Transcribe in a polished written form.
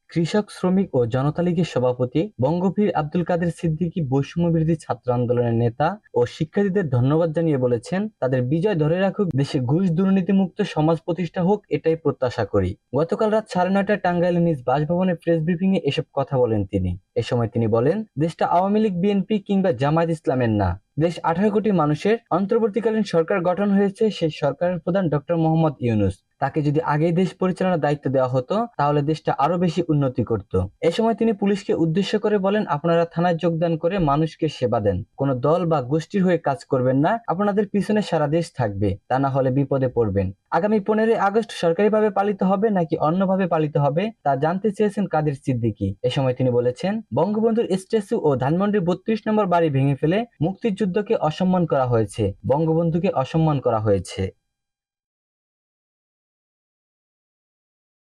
কৃষক, শ্রমিক ও জনতা লীগের সভাপতি বঙ্গবীর আব্দুল কাদের সিদ্দিকী বৈষম্য বিরোধী ছাত্র আন্দোলনের নেতা ও শিক্ষার্থীদের ধন্যবাদ জানিয়ে বলেছেন, তাদের বিজয় ধরে রাখুক, দেশে ঘুষ দুর্নীতিমুক্ত সমাজ প্রতিষ্ঠা হোক, এটাই প্রত্যাশা করি। গতকাল রাত 9:30টায় টাঙ্গাইলের নিজ বাসভবনে প্রেস ব্রিফিং এ এসব কথা বলেন তিনি। এ সময় তিনি বলেন, দেশটা আওয়ামী লীগ, বিএনপি কিংবা জামায়াত ইসলামের না, দেশ 18 কোটি মানুষের। অন্তর্বর্তীকালীন সরকার গঠন হয়েছে, সেই সরকারের প্রধান ডক্টর মোহাম্মদ ইউনূস। তাকে যদি আগেই দেশ পরিচালনার দায়িত্ব দেওয়া হতো, তাহলে দেশটা আরো বেশি উন্নতি করত। এ সময় তিনি পুলিশকে উদ্দেশ্য করে বলেন, আপনারা থানায় যোগদান করে মানুষকে সেবা দেন, কোন দল বা গোষ্ঠীর হয়ে কাজ করবেন না। আপনাদের পিছনে সারা দেশ থাকবে, তা না হলে বিপদে পড়বেন। আগামী 15ই আগস্ট সরকারিভাবে পালিত হবে নাকি অন্যভাবে পালিত হবে, তা জানতে চেয়েছেন কাদের সিদ্দিকী। এ সময় তিনি বলেছেন, বঙ্গবন্ধুর স্ট্যাচু ও ধানমন্ডির 32 নম্বর বাড়ি ভেঙে ফেলে মুক্তিযুদ্ধকে অসম্মান করা হয়েছে, বঙ্গবন্ধুকে অসম্মান করা হয়েছে।